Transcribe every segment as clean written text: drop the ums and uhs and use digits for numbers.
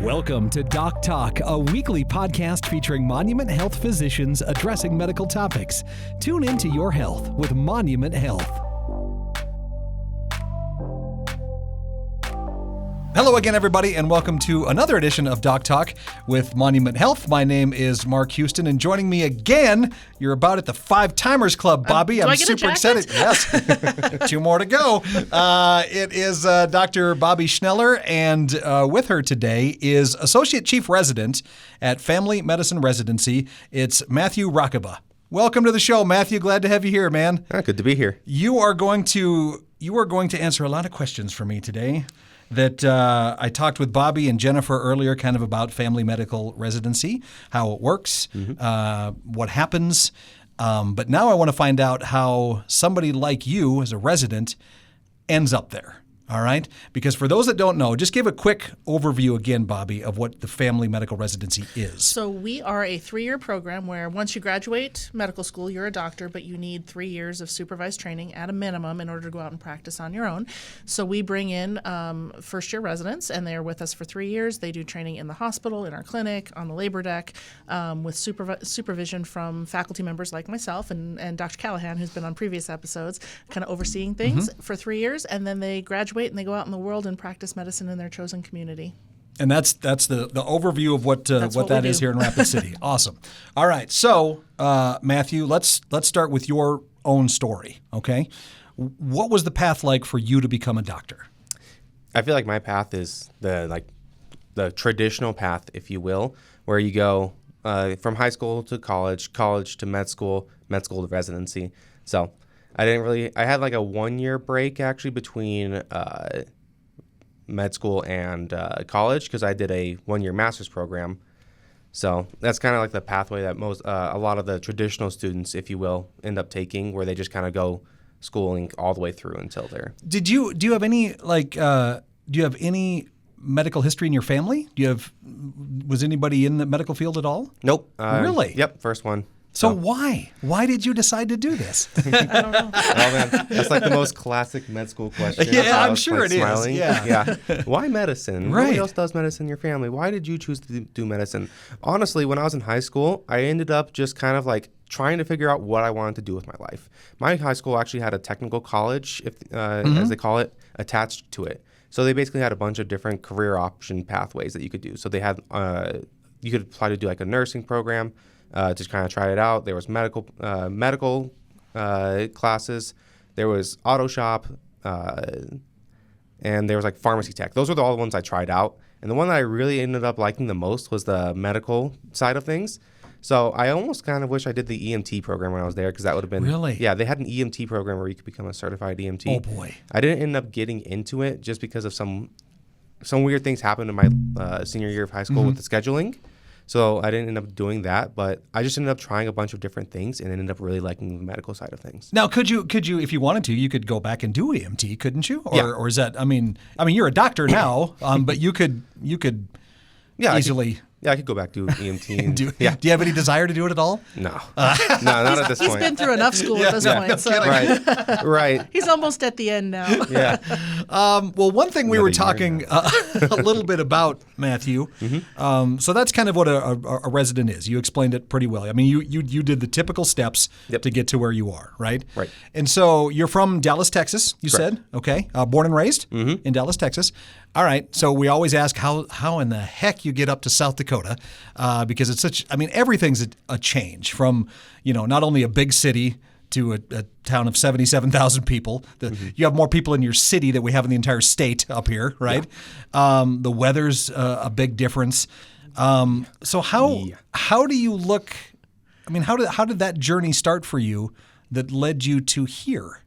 Welcome to Doc Talk, a weekly podcast featuring Monument Health physicians addressing medical topics. Tune into your health with Monument Health. Hello again, everybody, and welcome to another edition of Doc Talk with Monument Health. My name is Mark Houston, and joining me again, you're about at the Five Timers Club, Bobbie. I'm super excited. Yes, 2 more to go. It is Dr. Bobbie Schneller, and with her today is Associate Chief Resident at Family Medicine Residency. It's Matthew Rakaba. Welcome to the show, Matthew. Glad to have you here, man. Good to be here. You are going to answer a lot of questions for me today. That I talked with Bobbie and Jennifer earlier kind of about family medical residency, how it works, what happens. But now I want to find out how somebody like you as a resident ends up there. All right? Because for those that don't know, just give a quick overview again, Bobbie, of what the family medical residency is. So we are a 3-year program where once you graduate medical school, you're a doctor, but you need 3 years of supervised training at a minimum in order to go out and practice on your own. So we bring in first-year residents, and they're with us for 3 years. They do training in the hospital, in our clinic, on the labor deck, with supervision from faculty members like myself and Dr. Callahan, who's been on previous episodes, kind of overseeing things for 3 years, and then they graduate and they go out in the world and practice medicine in their chosen community. And that's the overview of what that is here in Rapid City. Awesome. All right. So, Matthew, let's start with your own story, okay? What was the path like for you to become a doctor? I feel like my path is the traditional path, if you will, where you go from high school to college to med school to residency. So I had like a 1-year break actually between med school and college because I did a 1-year master's program. So that's kind of like the pathway that a lot of the traditional students, if you will, end up taking, where they just kind of go schooling all the way through until they're. Do you have any medical history in your family? Was anybody in the medical field at all? Nope. Really? Yep. First one. So why? Why did you decide to do this? I don't know. Oh, man. That's like the most classic med school question. Yeah, I'm sure it smiling. is. Yeah. Why medicine? Right. Nobody else does medicine in your family. Why did you choose to do medicine? Honestly, when I was in high school, I ended up just kind of like trying to figure out what I wanted to do with my life. My high school actually had a technical college, as they call it, attached to it. So they basically had a bunch of different career option pathways that you could do. So they had you could apply to do like a nursing program. To kind of try it out. There was medical classes. There was auto shop, and there was like pharmacy tech. Those were all the ones I tried out. And the one that I really ended up liking the most was the medical side of things. So I almost kind of wish I did the EMT program when I was there, because that would have been... Really? Yeah, they had an EMT program where you could become a certified EMT. Oh, boy. I didn't end up getting into it just because of some weird things happened in my senior year of high school with the scheduling. So I didn't end up doing that, but I just ended up trying a bunch of different things and ended up really liking the medical side of things. Now, could you, if you wanted to, you could go back and do EMT, couldn't you? Or is that? I mean, you're a doctor now, but you could easily. I could go back to EMT. And, do you have any desire to do it no? No, not at this point. He's been through enough school at this point. So. Right. He's almost at the end now. Yeah. Well, one thing we were talking a little bit about, Matthew, so that's kind of what a resident is. You explained it pretty well. I mean, you did the typical steps to get to where you are, right? Right. And so you're from Dallas, Texas, you Correct. said, okay? Born and raised in Dallas, Texas. All right, so we always ask how in the heck you get up to South Dakota, because it's everything's a change from, not only a big city to a town of 77,000 people. You have more people in your city than we have in the entire state up here, right? Yeah. The weather's a big difference. So how do you look? I mean, how did that journey start for you that led you to here?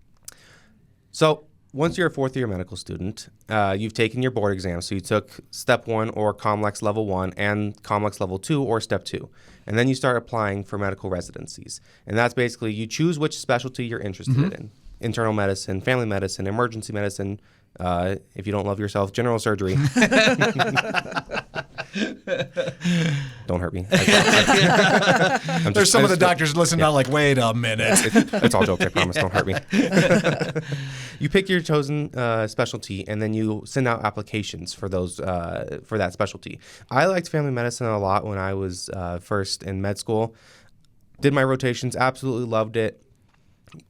So once you're a 4th-year medical student, you've taken your board exam. So you took Step 1 or COMLEX Level 1 and COMLEX Level 2 or Step 2. And then you start applying for medical residencies. And that's basically you choose which specialty you're interested in. Internal medicine, family medicine, emergency medicine, if you don't love yourself, general surgery. Don't hurt me. There's some of the doctors listening now like, wait a minute. It's all jokes, I promise. Don't hurt me. You pick your chosen specialty, and then you send out applications for those for that specialty. I liked family medicine a lot when I was first in med school. Did my rotations, absolutely loved it.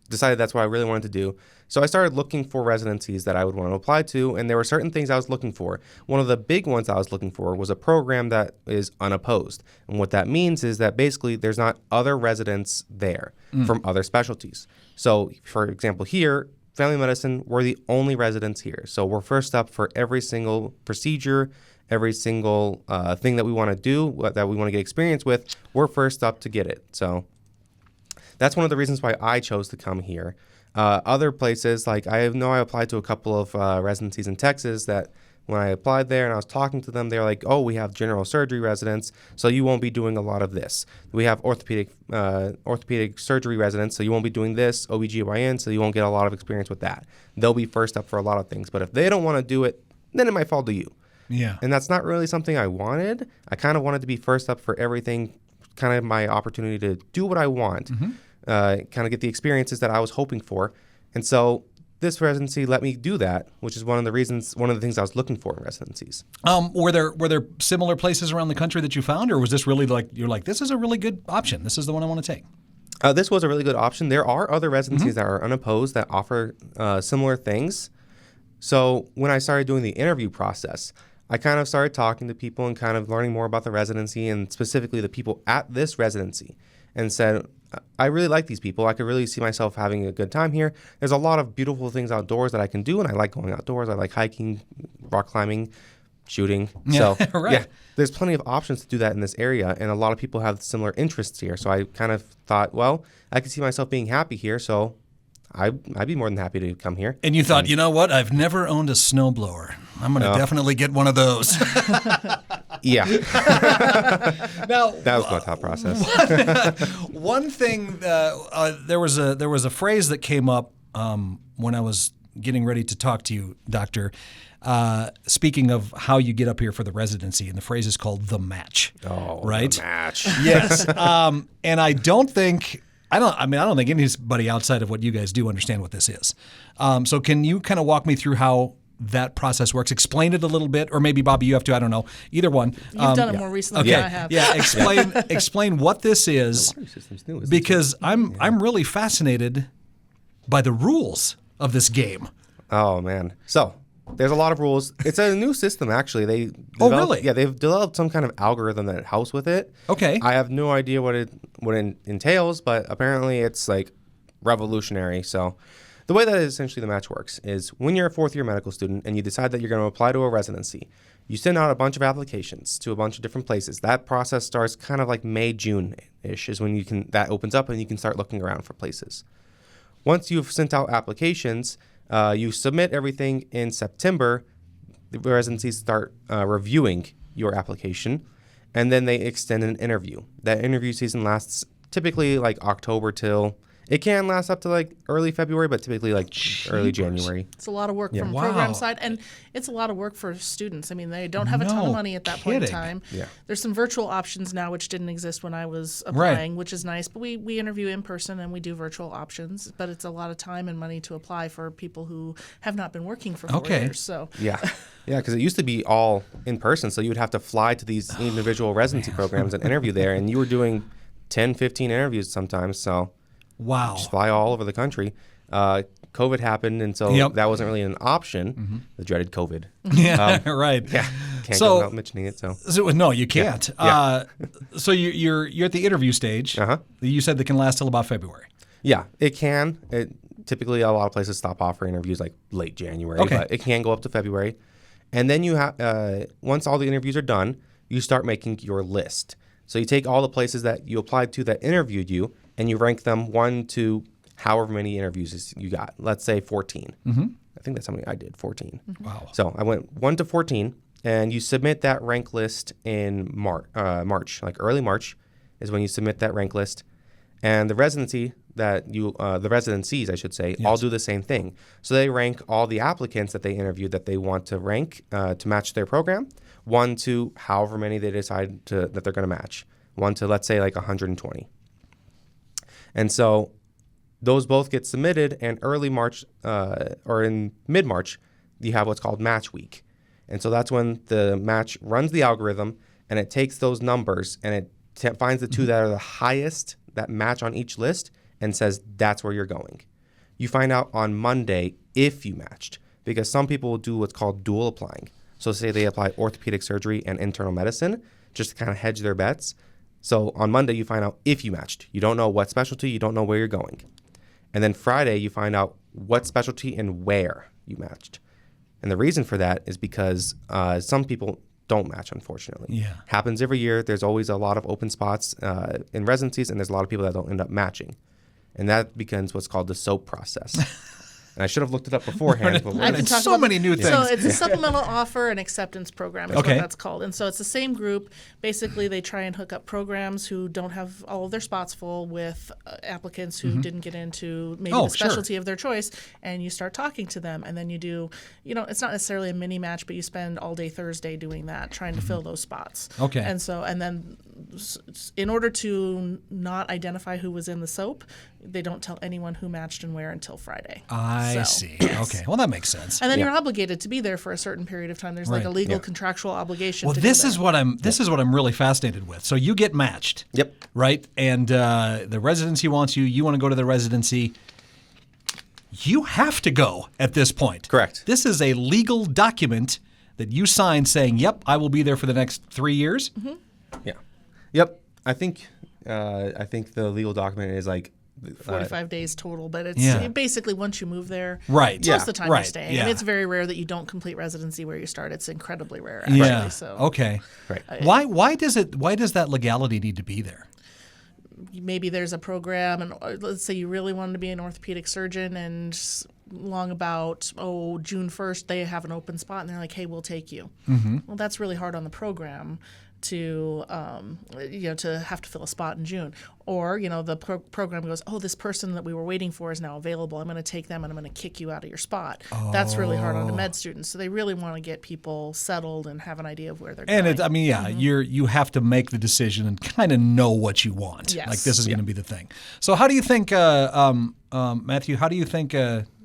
Decided that's what I really wanted to do. So I started looking for residencies that I would want to apply to, and there were certain things I was looking for. One of the big ones I was looking for was a program that is unopposed. And what that means is that basically there's not other residents there from other specialties. So, for example, here, family medicine, we're the only residents here. So we're first up for every single procedure, every single thing that we want to do, that we want to get experience with, we're first up to get it. So that's one of the reasons why I chose to come here. Other places, like I applied to a couple of residencies in Texas that when I applied there and I was talking to them, they're like, oh, we have general surgery residents, so you won't be doing a lot of this. We have orthopedic surgery residents, so you won't be doing this, OBGYN, so you won't get a lot of experience with that. They'll be first up for a lot of things, but if they don't want to do it, then it might fall to you. Yeah. And that's not really something I wanted. I kind of wanted to be first up for everything, kind of my opportunity to do what I want, kind of get the experiences that I was hoping for. And so this residency let me do that, which is one of the things I was looking for in residencies. Were there similar places around the country that you found, or was this really like, you're like, this is a really good option, this is the one I want to take? This was a really good option. There are other residencies that are unopposed that offer similar things. So when I started doing the interview process, I kind of started talking to people and kind of learning more about the residency and specifically the people at this residency, and said, I really like these people. I could really see myself having a good time here. There's a lot of beautiful things outdoors that I can do, and I like going outdoors. I like hiking, rock climbing, shooting. Yeah, so right. yeah, there's plenty of options to do that in this area, and a lot of people have similar interests here. So I kind of thought, well, I could see myself being happy here, so I'd be more than happy to come here. And you thought, you know what? I've never owned a snowblower. I'm going to definitely get one of those. Yeah. Now, that was my thought process. One thing, there was a phrase that came up when I was getting ready to talk to you, Doctor. Speaking of how you get up here for the residency, and the phrase is called the match. Oh, right? The match. Yes. And I don't think anybody outside of what you guys do understand what this is. So can you kind of walk me through how that process works? Explain it a little bit, or maybe Bobbie, you have to. I don't know. Either one. You've done it more recently than I have. Yeah. Explain what this is, because I'm really fascinated by the rules of this game. Oh man. So there's a lot of rules. It's a new system, actually. Really? Yeah, they've developed some kind of algorithm that helps with it. Okay. I have no idea what it entails, but apparently it's like revolutionary. So the way that essentially the match works is when you're a fourth-year medical student and you decide that you're going to apply to a residency, you send out a bunch of applications to a bunch of different places. That process starts kind of like May, June-ish is when that opens up and you can start looking around for places. Once you've sent out applications, you submit everything in September. The residencies start reviewing your application, and then they extend an interview. That interview season lasts typically like October till, it can last up to like early February, but typically like early January. It's a lot of work from program side, and it's a lot of work for students. I mean, they don't have a ton of money at that point in time. Yeah. There's some virtual options now, which didn't exist when I was applying, which is nice. But we interview in person and we do virtual options, but it's a lot of time and money to apply for people who have not been working for 4 years. So yeah, because it used to be all in person, so you would have to fly to these individual residency programs and interview there, and you were doing 10, 15 interviews sometimes, so wow, just fly all over the country. COVID happened, and so that wasn't really an option. The dreaded COVID. Yeah, right. Yeah, can't go without mentioning it. So no, you can't. Yeah. So you're at the interview stage. You said that can last till about February. Yeah, it can. Typically, a lot of places stop offering interviews like late January, but it can go up to February. And then you have once all the interviews are done, you start making your list. So you take all the places that you applied to that interviewed you, and you rank them 1 to however many interviews you got. Let's say 14. I think that's how many I did, 14. Wow. So I went 1 to 14, and you submit that rank list in March, like early March is when you submit that rank list. And the residency, that the residencies, I should say, all do the same thing. So they rank all the applicants that they interviewed that they want to rank to match their program, 1 to however many they decide that they're going to match, 1 to, let's say, like 120. And so those both get submitted, and early March or in mid-March, you have what's called match week. And so that's when the match runs the algorithm, and it takes those numbers, and it finds the two that are the highest that match on each list and says that's where you're going. You find out on Monday if you matched, because some people will do what's called dual applying. So say they apply orthopedic surgery and internal medicine just to kind of hedge their bets. So on Monday, you find out if you matched. You don't know what specialty, you don't know where you're going. And then Friday, you find out what specialty and where you matched. And the reason for that is because some people don't match, unfortunately. Yeah. Happens every year. There's always a lot of open spots in residencies, and there's a lot of people that don't end up matching. And that begins what's called the SOAP process. And I should have looked it up beforehand. But I can talk so about many new things. So it's a supplemental offer and acceptance program is Okay. what that's called. And so it's the same group. Basically, they try and hook up programs who don't have all of their spots full with applicants who didn't get into maybe the specialty of their choice. And you start talking to them. And then you do, it's not necessarily a mini match, but you spend all day Thursday doing that, trying to fill those spots. Okay. And then in order to not identify who was in the SOAP, they don't tell anyone who matched and where until Friday. I see. Okay. Well, that makes sense. And then you're obligated to be there for a certain period of time. There's like a Right. legal contractual obligation. Well, to this do is that. what I'm really fascinated with. So you get matched. Yep. Right? And the residency wants you. You want to go to the residency. You have to go at this point. Correct. This is a legal document that you sign saying, "Yep, I will be there for the next 3 years." Mm-hmm. Yeah. Yep. I think the legal document is like 45 days total, but it's Yeah. basically once you move there, Right. most Yeah. of the time Right. you're staying. Yeah. And it's very rare that you don't complete residency where you start. It's incredibly rare, actually. Yeah. So Okay. Right. Why does that legality need to be there? maybe there's a program, and let's say you really wanted to be an orthopedic surgeon, and long about June 1st they have an open spot, and they're like, hey, we'll take you. Mm-hmm. Well, that's really hard on the program to to have to fill a spot in June, or the program goes, this person that we were waiting for is now available. I'm going to take them and I'm going to kick you out of your spot. That's really hard on the med students. So they really want to get people settled and have an idea of where they're going. And you have to make the decision and kind of know what you want. Yes. Like this is going to be the thing. So how do you think, Matthew? How do you think?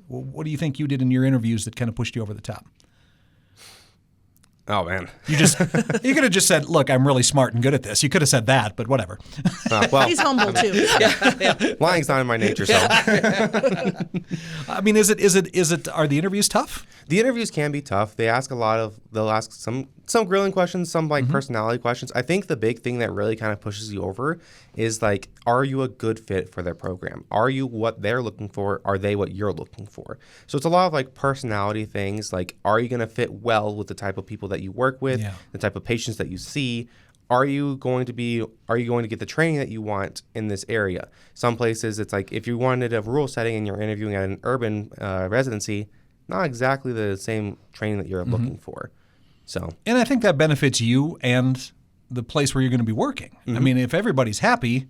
What do you think you did in your interviews that kind of pushed you over the top? Oh man, You could have just said, "Look, I'm really smart and good at this." You could have said that, but whatever. well, He's humble too. lying's not in my nature. So I mean, is it? Are the interviews tough? the interviews can be tough. They'll ask some grilling questions, some like personality questions. I think the big thing that really kind of pushes you over is like, are you a good fit for their program? Are you what they're looking for? Are they what you're looking for? So it's a lot of like personality things. Like, are you going to fit well with the type of people that you work with, the type of patients that you see? Are you going to get the training that you want in this area? Some places it's like if you wanted a rural setting and you're interviewing at an urban residency, not exactly the same training that you're looking for. So, And I think that benefits you and the place where you're going to be working. I mean, if everybody's happy,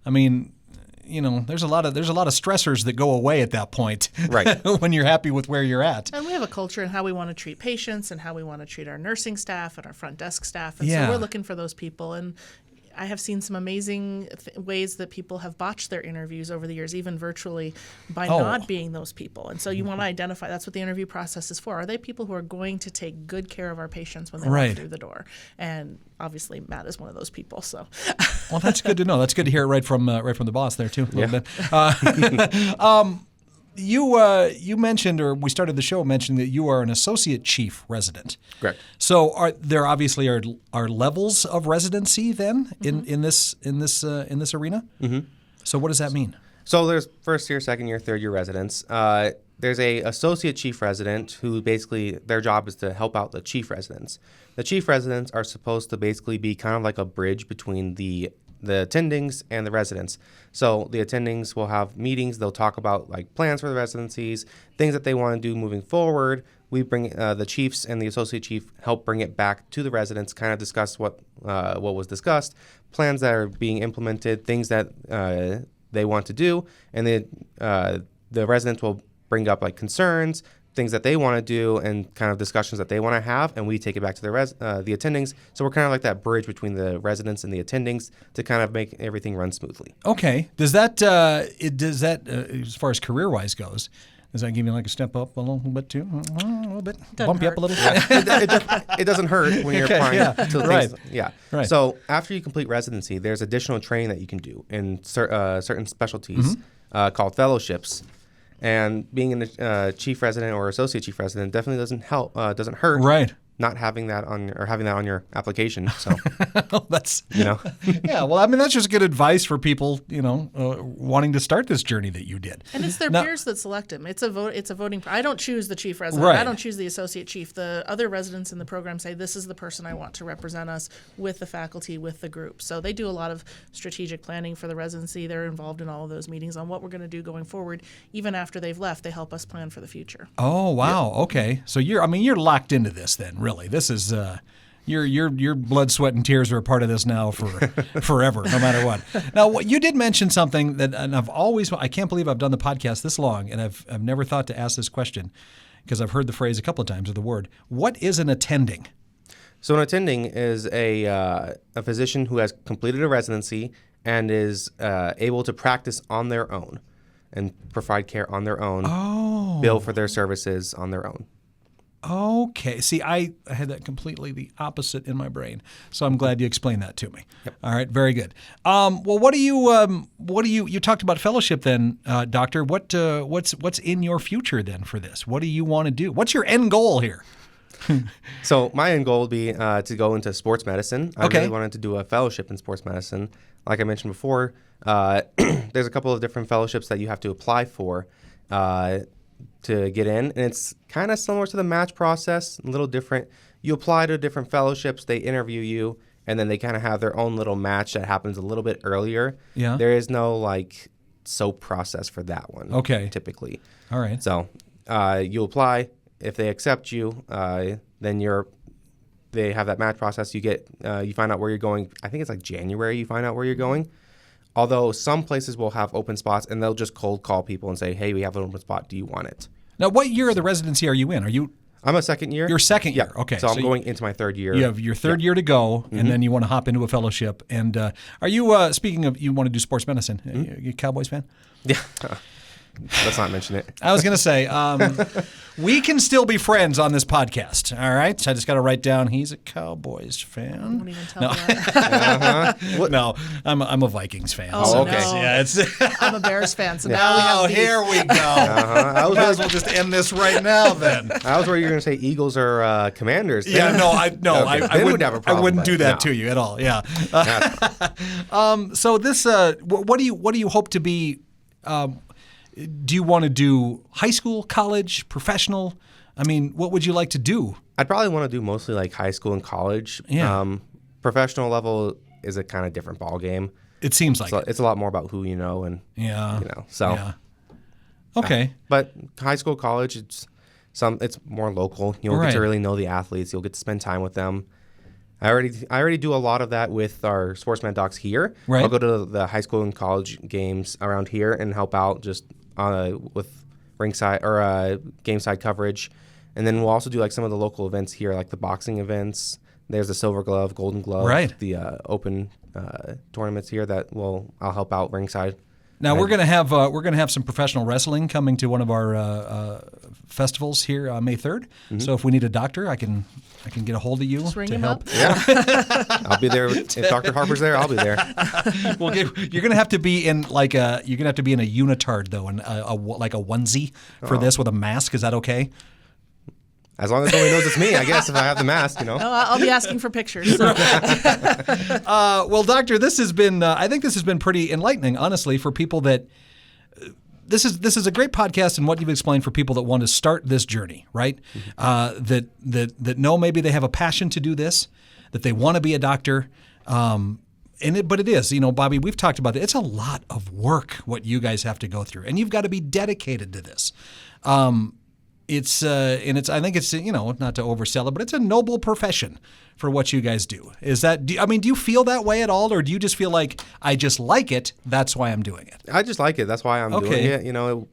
there's a lot of stressors that go away at that point, right? when you're happy with where you're at. And we have a culture in how we want to treat patients and how we want to treat our nursing staff and our front desk staff. And Yeah. so we're looking for those people. And I have seen some amazing ways that people have botched their interviews over the years, even virtually, by not being those people. And so you want to identify, that's what the interview process is for. Are they people who are going to take good care of our patients when they walk through the door? And obviously Matt is one of those people. So Well, that's good to know. That's good to hear right from the boss there too. A little bit. You mentioned, or we started the show mentioning that you are an associate chief resident. Correct. So there obviously are levels of residency then in this arena. Mm-hmm. So what does that mean? So there's first year, second year, third year residents. There's a associate chief resident who basically their job is to help out the chief residents. The chief residents are supposed to basically be kind of like a bridge between the attendings and the residents. So the attendings will have meetings. They'll talk about like plans for the residencies, things that they want to do moving forward. We bring the chiefs and the associate chief help bring it back to the residents, kind of discuss what was discussed, plans that are being implemented, things that they want to do, and the residents will bring up like concerns, things that they want to do, and kind of discussions that they want to have, and we take it back to the attendings. So we're kind of like that bridge between the residents and the attendings to kind of make everything run smoothly. Okay. Does that as far as career-wise goes, does that give you like a step up a little bit too? A little bit? Bump you up a little? It doesn't hurt when you're applying to right. things. Yeah. Right. So after you complete residency, there's additional training that you can do in certain specialties called fellowships. And being a chief resident or associate chief resident definitely doesn't hurt. Right. Not having that having that on your application. So that's yeah. Well, I mean, that's just good advice for people, wanting to start this journey that you did. And it's their peers that select them. It's a vote. It's a voting. I don't choose the chief resident. Right. I don't choose the associate chief. The other residents in the program say, this is the person I want to represent us with the faculty, with the group. So they do a lot of strategic planning for the residency. They're involved in all of those meetings on what we're going to do going forward. Even after they've left, they help us plan for the future. Oh, wow. Yeah. Okay. So you're locked into this then, really. This is your blood, sweat, and tears are a part of this now for forever, no matter what. Now, you did mention something that, and I can't believe I've done the podcast this long, and I've never thought to ask this question because I've heard the phrase a couple of times or the word. What is an attending? So an attending is a physician who has completed a residency and is able to practice on their own and provide care on their own, bill for their services on their own. Okay. See, I had that completely the opposite in my brain, so I'm glad you explained that to me. Yep. All right, very good. Well, what do you talked about fellowship then, Doctor? What's in your future then for this? What do you want to do? What's your end goal here? So my end goal would be to go into sports medicine. I really wanted to do a fellowship in sports medicine. Like I mentioned before, there's a couple of different fellowships that you have to apply for to get in, and it's kind of similar to the match process, a little different. You apply to different fellowships, they interview you, and then they kind of have their own little match that happens a little bit earlier. Yeah. There is no like soap process for that one. Okay. Typically. All right. So you apply. If they accept you, then they have that match process. You get you find out where you're going. I think it's like January. You find out where you're going. Although some places will have open spots, and they'll just cold call people and say, "Hey, we have an open spot. Do you want it?" Now, what year of the residency are you in? I'm a second year. Your second year. Okay. So I'm going into my third year. You have your third year to go, and then you want to hop into a fellowship. And are you, speaking of, you want to do sports medicine, you a Cowboys fan? Yeah. Let's not mention it. I was going to say, we can still be friends on this podcast, all right? So I just got to write down, he's a Cowboys fan. I won't even tell me that. No, I'm a Vikings fan. Oh, okay. No. Yeah, I'm a Bears fan, so now we have beef. Here we go. I might as well just end this right now then. I was worried you were going to say Eagles or Commanders. Yeah, I wouldn't do that No. to you at all, yeah. So this, what do you hope to be... do you want to do high school, college, professional? I mean, what would you like to do? I'd probably want to do mostly like high school and college. Yeah. Professional level is a kind of different ball game. It seems like it's a lot more about who you know and So. Yeah. Okay. But high school, college, it's more local. You'll get to really know the athletes. You'll get to spend time with them. I already do a lot of that with our sportsman docs here. Right. I'll go to the high school and college games around here and help out just with ringside or game side coverage, and then we'll also do like some of the local events here, like the boxing events. There's the Silver Glove, Golden Glove, the open tournaments here that I'll help out ringside. Now we're gonna have some professional wrestling coming to one of our festivals here on May 3rd. Mm-hmm. So if we need a doctor, I can get a hold of you to help. Yeah, I'll be there. If Dr. Harper's there, I'll be there. Well, you're gonna have to be in a unitard though, and like a onesie for this with a mask. Is that okay? As long as nobody knows it's me, I guess, if I have the mask, Oh, I'll be asking for pictures. So. Well, Doctor, this has been, I think this has been pretty enlightening, honestly, for people that, this is a great podcast and what you've explained for people that want to start this journey, right? Mm-hmm. That know maybe they have a passion to do this, that they want to be a doctor, but it is, Bobbie, we've talked about it. It's a lot of work what you guys have to go through, and you've got to be dedicated to this. it's I think it's not to oversell it, but it's a noble profession for what you guys do. Is that? Do you feel that way at all, or do you just feel like I just like it? That's why I'm doing it. I just like it. That's why I'm doing it.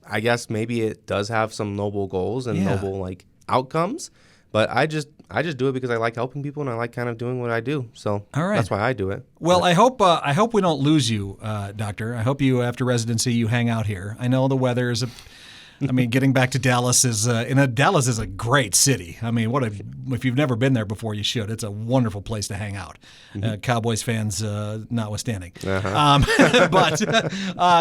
I guess maybe it does have some noble goals and noble like outcomes, but I just do it because I like helping people and I like kind of doing what I do. So that's why I do it. Well, I hope we don't lose you, Doctor. I hope you after residency you hang out here. I know the weather is getting back to Dallas is Dallas is a great city. I mean, if you've never been there before, you should. It's a wonderful place to hang out. Cowboys fans notwithstanding. But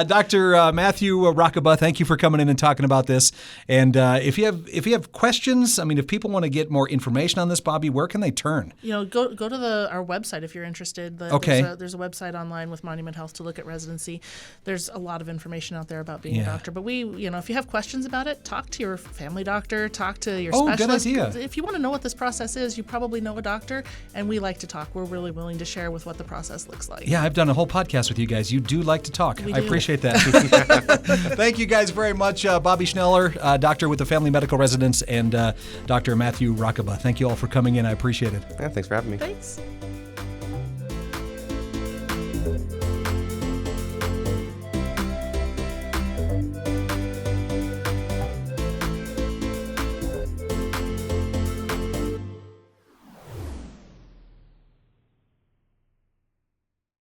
Dr. Matthew Rakaba, thank you for coming in and talking about this. And if you have questions, if people want to get more information on this, Bobbie, where can they turn? Go to our website if you're interested. There's a website online with Monument Health to look at residency. There's a lot of information out there about being a doctor. But if you have questions about it, talk to your family doctor, talk to your specialist. Good idea. If you want to know what this process is, you probably know a doctor, and we like to talk. We're really willing to share with what the process looks like. Yeah, I've done a whole podcast with you guys. You do like to talk. I appreciate that. Thank you guys very much. Bobbie Schneller, doctor with the Family Medical Residence, and Dr. Matthew Rakaba. Thank you all for coming in. I appreciate it. Yeah, thanks for having me. Thanks.